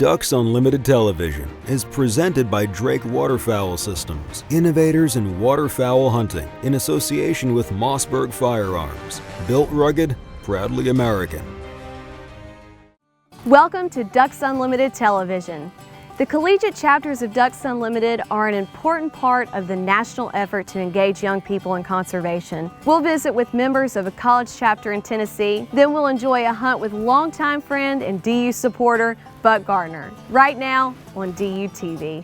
Ducks Unlimited Television is presented by Drake Waterfowl Systems, innovators in waterfowl hunting, in association with Mossberg Firearms. Built rugged, proudly American. Welcome to Ducks Unlimited Television. The collegiate chapters of Ducks Unlimited are an important part of the national effort to engage young people in conservation. We'll visit with members of a college chapter in Tennessee, then we'll enjoy a hunt with longtime friend and DU supporter, Buck Gardner, right now on DU TV.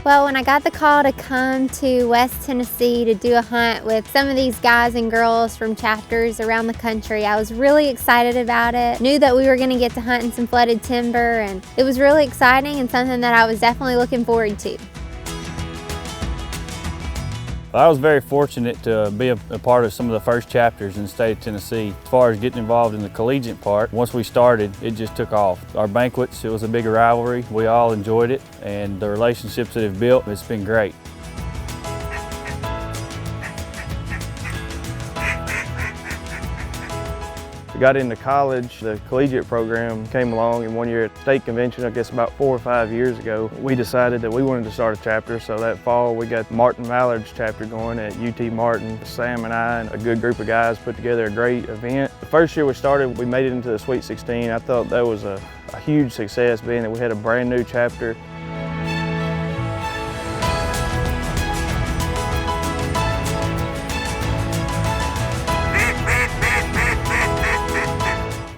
Well, when I got the call to come to West Tennessee to do a hunt with some of these guys and girls from chapters around the country, I was really excited about it. Knew that we were going to get to hunt in some flooded timber, and it was really exciting and something that I was definitely looking forward to. I was very fortunate to be a part of some of the first chapters in the state of Tennessee. As far as getting involved in the collegiate part, once we started, it just took off. Our banquets, it was a big rivalry. We all enjoyed it, and the relationships that have built, it's been great. Got into college, the collegiate program came along, and one year at state convention, I guess about 4 or 5 years ago, we decided that we wanted to start a chapter. So that fall we got Martin Mallard's chapter going at UT Martin. Sam and I and a good group of guys put together a great event. The first year we started, we made it into the Sweet 16. I thought that was a huge success, being that we had a brand new chapter.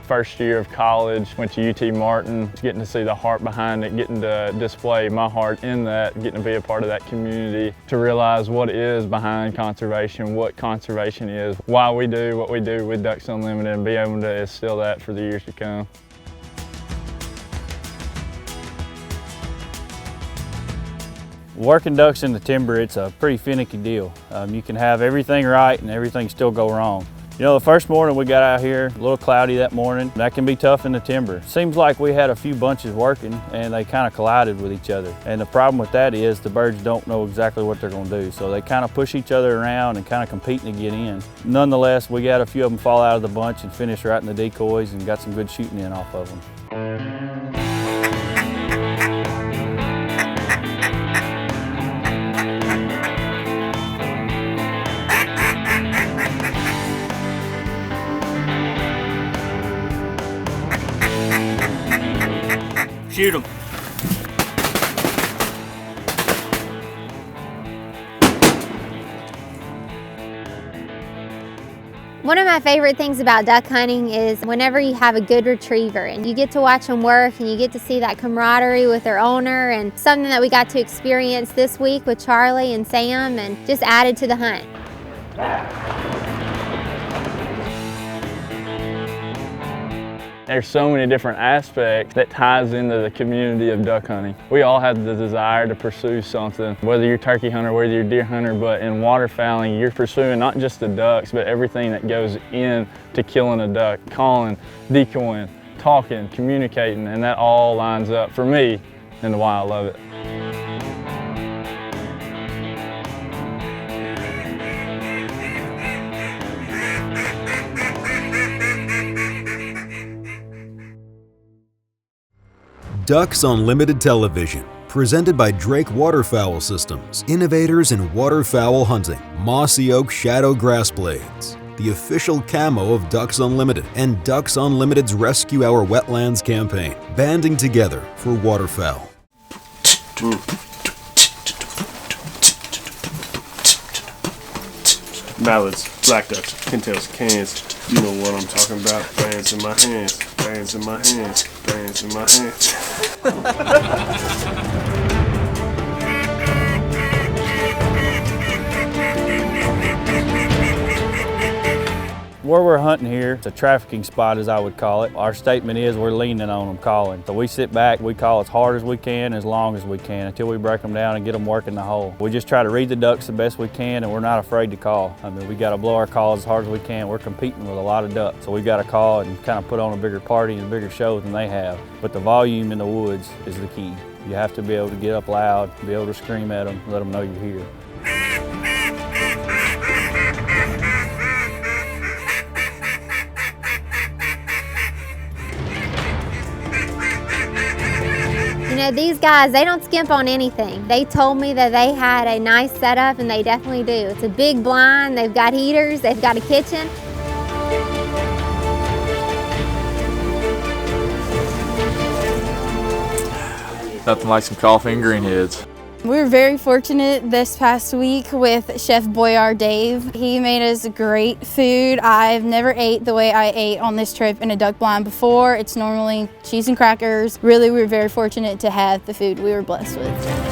First year of college, went to UT Martin, getting to see the heart behind it, getting to display my heart in that, getting to be a part of that community, to realize what is behind conservation, what conservation is, why we do what we do with Ducks Unlimited, and be able to instill that for the years to come. Working ducks in the timber, it's a pretty finicky deal. You can have everything right and everything still go wrong. You know, the first morning we got out here, a little cloudy that morning. That can be tough in the timber. Seems like we had a few bunches working and they kind of collided with each other. And the problem with that is the birds don't know exactly what they're going to do. So they kind of push each other around and kind of competing to get in. Nonetheless, we got a few of them fall out of the bunch and finish right in the decoys and got some good shooting in off of them. Shoot them. One of my favorite things about duck hunting is whenever you have a good retriever and you get to watch them work and you get to see that camaraderie with their owner, and something that we got to experience this week with Charlie and Sam, and just added to the hunt. There's so many different aspects that ties into the community of duck hunting. We all have the desire to pursue something, whether you're a turkey hunter, whether you're a deer hunter, but in waterfowling, you're pursuing not just the ducks, but everything that goes in to killing a duck, calling, decoying, talking, communicating, and that all lines up for me and why I love it. Ducks Unlimited Television, presented by Drake Waterfowl Systems, innovators in waterfowl hunting. Mossy Oak Shadow Grass Blades, the official camo of Ducks Unlimited, and Ducks Unlimited's Rescue Our Wetlands campaign, banding together for waterfowl. Mallards, black ducks, pintails, cans. You know what I'm talking about. Bands in my hands, bands in my hands, bands in my hands. Where we're hunting here, it's a trafficking spot as I would call it. Our statement is we're leaning on them calling. So we sit back, we call as hard as we can, as long as we can, until we break them down and get them working the hole. We just try to read the ducks the best we can, and we're not afraid to call. I mean, we got to blow our calls as hard as we can. We're competing with a lot of ducks, so we've got to call and kind of put on a bigger party and a bigger show than they have. But the volume in the woods is the key. You have to be able to get up loud, be able to scream at them, let them know you're here. You know, these guys, they don't skimp on anything. They told me that they had a nice setup, and they definitely do. It's a big blind, they've got heaters, they've got a kitchen. Nothing like some coffee and greenheads. We were very fortunate this past week with Chef Boyar Dave. He made us great food. I've never ate the way I ate on this trip in a duck blind before. It's normally cheese and crackers. Really, we were very fortunate to have the food we were blessed with.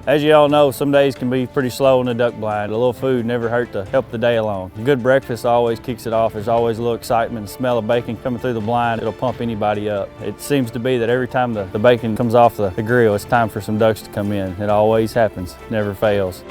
As you all know, some days can be pretty slow in the duck blind. A little food never hurt to help the day along. A good breakfast always kicks it off. There's always a little excitement. The smell of bacon coming through the blind, it'll pump anybody up. It seems to be that every time the bacon comes off the grill, it's time for some ducks to come in. It always happens, never fails.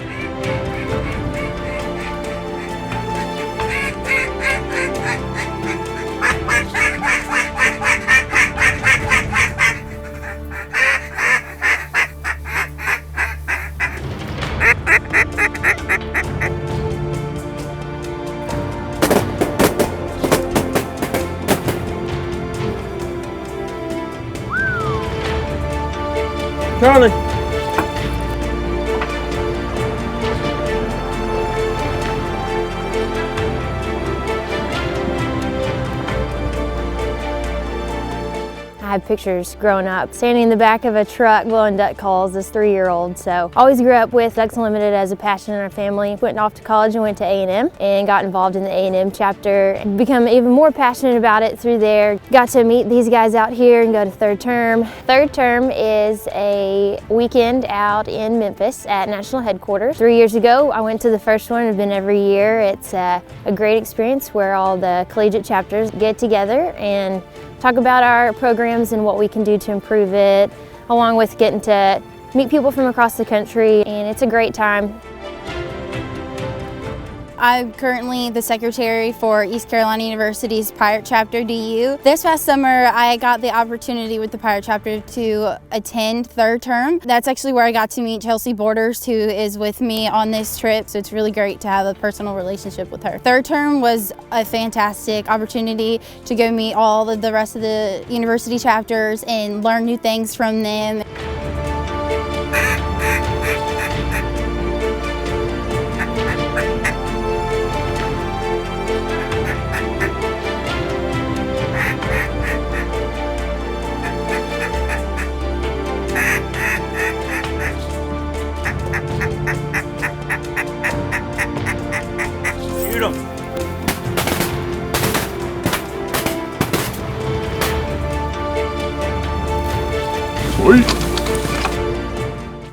Charlie. I had pictures growing up, standing in the back of a truck blowing duck calls as 3-year-old. So always grew up with Ducks Unlimited as a passion in our family. Went off to college and went to A&M and got involved in the A&M chapter. Become even more passionate about it through there. Got to meet these guys out here and go to third term. Third term is a weekend out in Memphis at national headquarters. 3 years ago, I went to the first one. I've been every year. It's a great experience where all the collegiate chapters get together and talk about our programs and what we can do to improve it, along with getting to meet people from across the country, and it's a great time. I'm currently the secretary for East Carolina University's Pirate Chapter DU. This past summer, I got the opportunity with the Pirate Chapter to attend third term. That's actually where I got to meet Chelsea Borders, who is with me on this trip, so it's really great to have a personal relationship with her. Third term was a fantastic opportunity to go meet all of the rest of the university chapters and learn new things from them.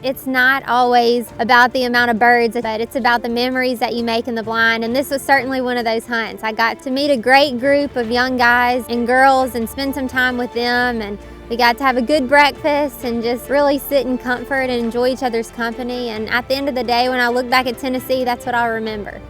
It's not always about the amount of birds, but it's about the memories that you make in the blind, and this was certainly one of those hunts. I got to meet a great group of young guys and girls and spend some time with them, and we got to have a good breakfast and just really sit in comfort and enjoy each other's company. And at the end of the day, when I look back at Tennessee, that's what I'll remember.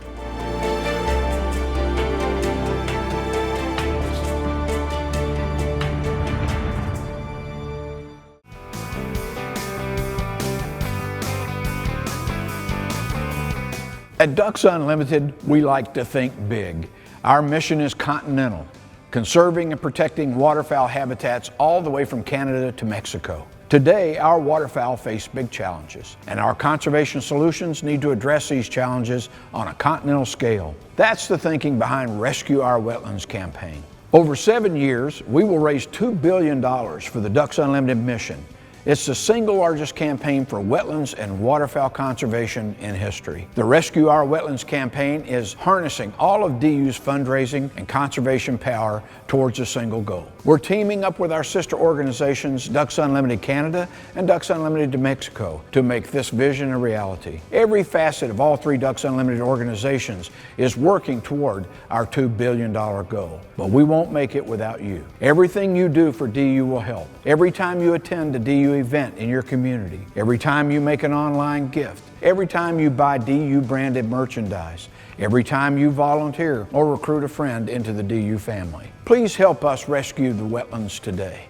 At Ducks Unlimited, we like to think big. Our mission is continental, conserving and protecting waterfowl habitats all the way from Canada to Mexico. Today, our waterfowl face big challenges, and our conservation solutions need to address these challenges on a continental scale. That's the thinking behind Rescue Our Wetlands campaign. Over 7 years, we will raise $2 billion for the Ducks Unlimited mission, It's the single largest campaign for wetlands and waterfowl conservation in history. The Rescue Our Wetlands campaign is harnessing all of DU's fundraising and conservation power towards a single goal. We're teaming up with our sister organizations, Ducks Unlimited Canada and Ducks Unlimited New Mexico, to make this vision a reality. Every facet of all three Ducks Unlimited organizations is working toward our $2 billion goal. But we won't make it without you. Everything you do for DU will help. Every time you attend a DU event in your community, every time you make an online gift, every time you buy DU branded merchandise, every time you volunteer or recruit a friend into the DU family. Please help us rescue the wetlands today.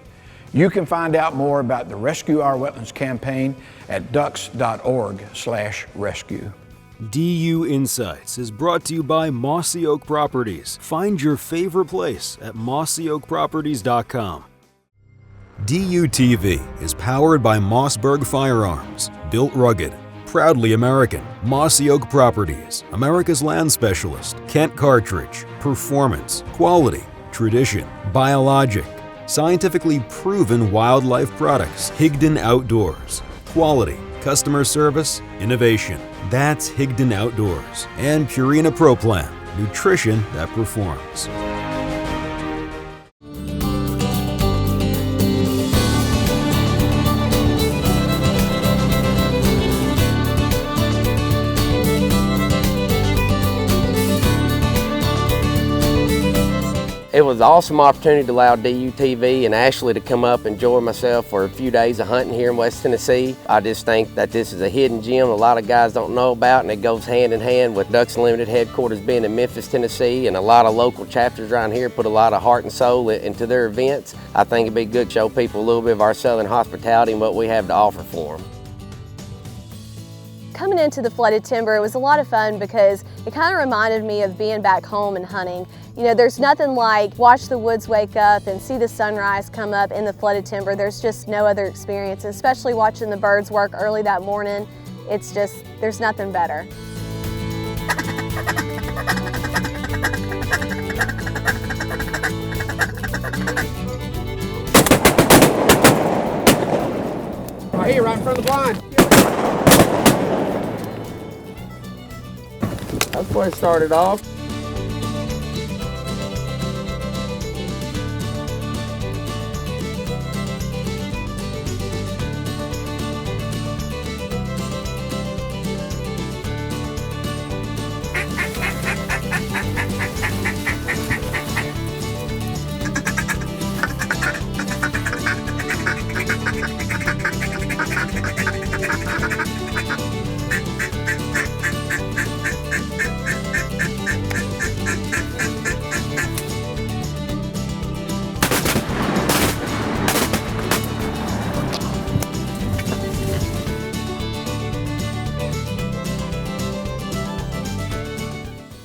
You can find out more about the Rescue Our Wetlands campaign at ducks.org/rescue. DU Insights is brought to you by Mossy Oak Properties. Find your favorite place at mossyoakproperties.com. DU TV is powered by Mossberg Firearms, built rugged, proudly American. Mossy Oak Properties, America's land specialist. Kent Cartridge, performance, quality, tradition, biologic, scientifically proven wildlife products. Higdon Outdoors, quality, customer service, innovation. That's Higdon Outdoors. And Purina Pro Plan, nutrition that performs. It was an awesome opportunity to allow DU TV and Ashley to come up and enjoy myself for a few days of hunting here in West Tennessee. I just think that this is a hidden gem a lot of guys don't know about, and it goes hand in hand with Ducks Unlimited headquarters being in Memphis, Tennessee, and a lot of local chapters around here put a lot of heart and soul into their events. I think it'd be good to show people a little bit of our Southern hospitality and what we have to offer for them. Coming into the flooded timber, it was a lot of fun because it kind of reminded me of being back home and hunting. You know, there's nothing like watch the woods wake up and see the sunrise come up in the flooded timber. There's just no other experience, especially watching the birds work early that morning. It's just, there's nothing better. Right here, right in front of the blind. That's where it started off.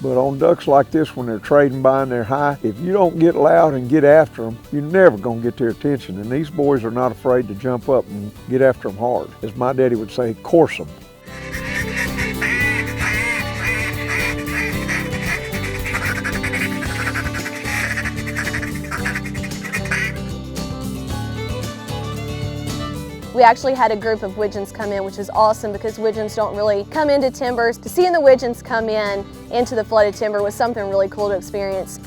But on ducks like this, when they're trading by and they're high, if you don't get loud and get after them, you're never going to get their attention. And these boys are not afraid to jump up and get after them hard. As my daddy would say, course them. We actually had a group of widgeons come in, which is awesome because widgeons don't really come into timbers. Seeing the widgeons come in into the flooded timber was something really cool to experience.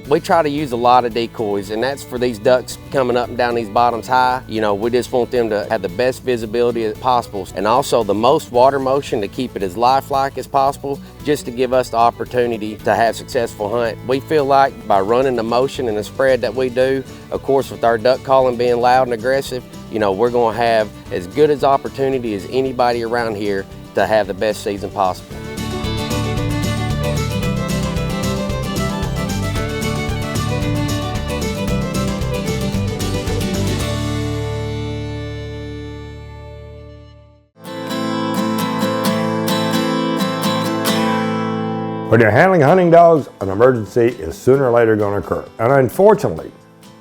We try to use a lot of decoys, and that's for these ducks coming up and down these bottoms high. You know, we just want them to have the best visibility as possible, and also the most water motion to keep it as lifelike as possible, just to give us the opportunity to have a successful hunt. We feel like by running the motion and the spread that we do, of course with our duck calling being loud and aggressive, you know, we're going to have as good as opportunity as anybody around here to have the best season possible. When you're handling hunting dogs, an emergency is sooner or later going to occur. And unfortunately,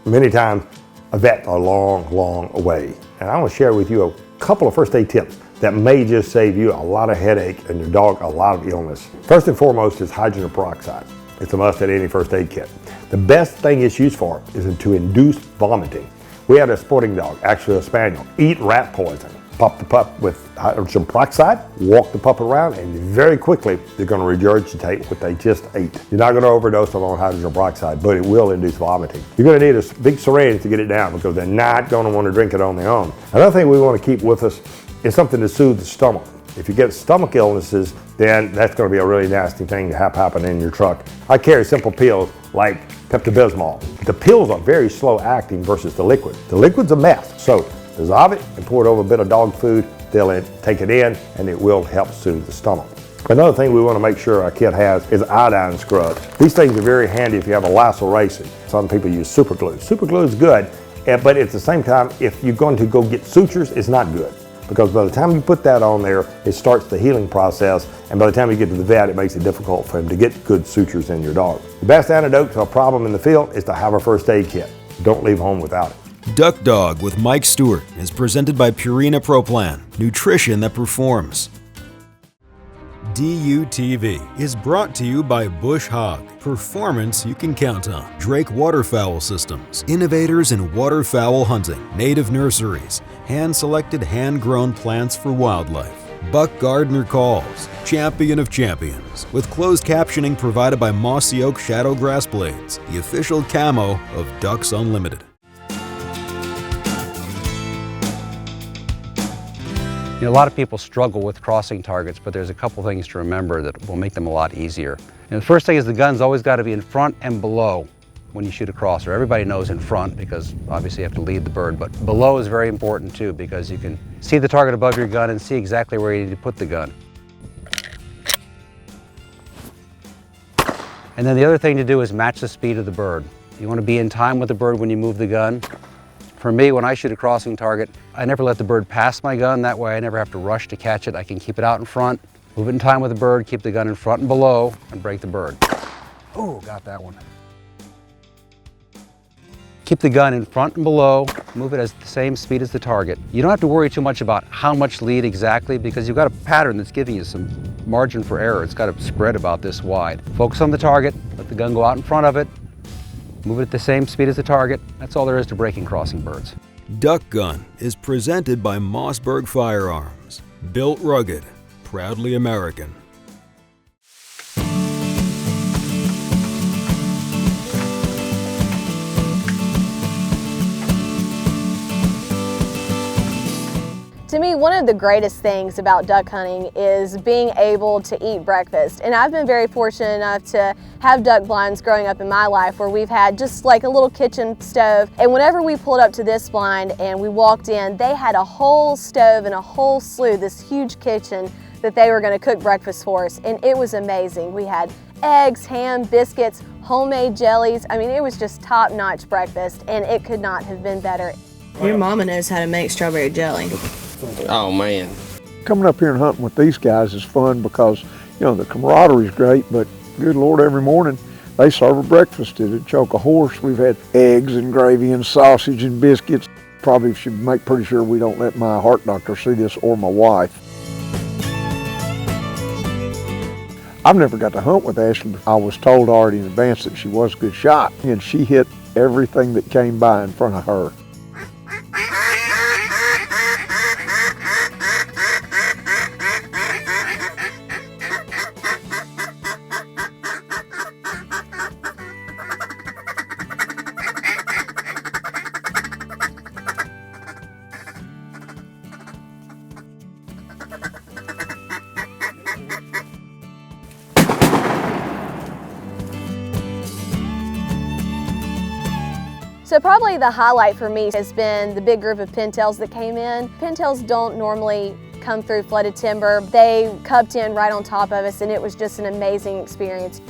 many times a vet a long, long way. And I want to share with you a couple of first aid tips that may just save you a lot of headache and your dog a lot of illness. First and foremost is hydrogen peroxide. It's a must at any first aid kit. The best thing it's used for is to induce vomiting. We had a sporting dog, actually a spaniel, eat rat poison. Pop the pup with hydrogen peroxide, walk the pup around, and very quickly they're going to regurgitate what they just ate. You're not going to overdose them on hydrogen peroxide, but it will induce vomiting. You're going to need a big syringe to get it down because they're not going to want to drink it on their own. Another thing we want to keep with us is something to soothe the stomach. If you get stomach illnesses, then that's going to be a really nasty thing to have happen in your truck. I carry simple pills like Pepto-Bismol. The pills are very slow acting versus the liquid. The liquid's a mess, so dissolve it and pour it over a bit of dog food. They'll take it in and it will help soothe the stomach. Another thing we want to make sure our kid has is iodine scrubs. These things are very handy if you have a laceration. Some people use super glue. Super glue is good, but at the same time, if you're going to go get sutures, it's not good. Because by the time you put that on there, it starts the healing process, and by the time you get to the vet, it makes it difficult for him to get good sutures in your dog. The best antidote to a problem in the field is to have a first aid kit. Don't leave home without it. Duck Dog with Mike Stewart is presented by Purina Pro Plan, nutrition that performs. DUTV is brought to you by Bush Hog, performance you can count on. Drake Waterfowl Systems, innovators in waterfowl hunting, native nurseries, hand-selected, hand-grown plants for wildlife. Buck Gardner Calls, champion of champions, with closed captioning provided by Mossy Oak Shadow Grass Blades, the official camo of Ducks Unlimited. You know, a lot of people struggle with crossing targets, but there's a couple things to remember that will make them a lot easier. And the first thing is the gun's always got to be in front and below when you shoot a crosser. Everybody knows in front because obviously you have to lead the bird, but below is very important too because you can see the target above your gun and see exactly where you need to put the gun. And then the other thing to do is match the speed of the bird. You want to be in time with the bird when you move the gun. For me, when I shoot a crossing target, I never let the bird pass my gun. That way I never have to rush to catch it. I can keep it out in front, move it in time with the bird, keep the gun in front and below, and break the bird. Oh, got that one. Keep the gun in front and below, move it at the same speed as the target. You don't have to worry too much about how much lead exactly because you've got a pattern that's giving you some margin for error. It's got to spread about this wide. Focus on the target, let the gun go out in front of it, move it at the same speed as the target. That's all there is to breaking crossing birds. Duck Gun is presented by Mossberg Firearms. Built rugged, proudly American. To me, one of the greatest things about duck hunting is being able to eat breakfast. And I've been very fortunate enough to have duck blinds growing up in my life where we've had just like a little kitchen stove. And whenever we pulled up to this blind and we walked in, they had a whole stove and a whole slew, this huge kitchen that they were going to cook breakfast for us. And it was amazing. We had eggs, ham, biscuits, homemade jellies. I mean, it was just top-notch breakfast and it could not have been better. Your mama knows how to make strawberry jelly. Oh man. Coming up here and hunting with these guys is fun because, you know, the camaraderie is great, but good Lord, every morning they serve a breakfast at Choke a Horse. We've had eggs and gravy and sausage and biscuits. Probably should make pretty sure we don't let my heart doctor see this or my wife. I've never got to hunt with Ashley. I was told already in advance that she was a good shot, and she hit everything that came by in front of her. So probably the highlight for me has been the big group of pintails that came in. Pintails don't normally come through flooded timber. They cupped in right on top of us and it was just an amazing experience.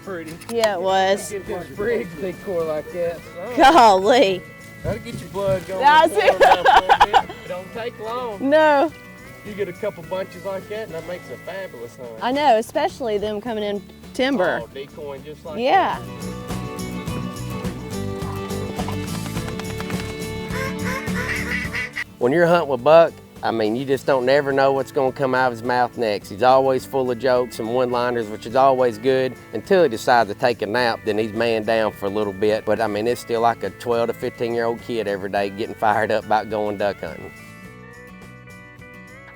pretty. Yeah, it was. Get this Briggs decoy like that. Golly. That'll get your blood going. That's it. It don't take long. No. You get a couple bunches like that, and that makes a fabulous hunt. I know, especially them coming in timber. Oh, decoying just like yeah. that. When you're hunting with Buck, I mean, you just don't never know what's going to come out of his mouth next. He's always full of jokes and one-liners, which is always good, until he decides to take a nap. Then he's man down for a little bit. But I mean, it's still like a 12 to 15-year-old kid every day getting fired up about going duck hunting.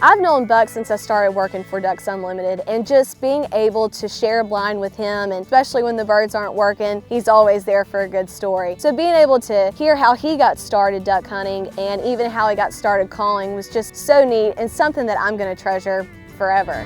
I've known Buck since I started working for Ducks Unlimited, and just being able to share a blind with him, and especially when the birds aren't working, he's always there for a good story. So being able to hear how he got started duck hunting and even how he got started calling was just so neat and something that I'm going to treasure forever.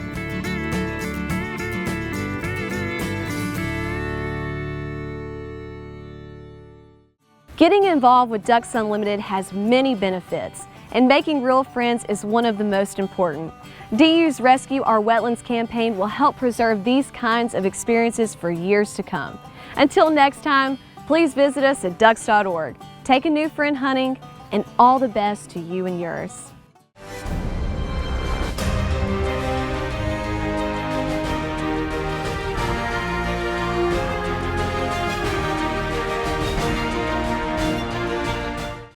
Getting involved with Ducks Unlimited has many benefits, and making real friends is one of the most important. DU's Rescue Our Wetlands campaign will help preserve these kinds of experiences for years to come. Until next time, please visit us at ducks.org. Take a new friend hunting, and all the best to you and yours.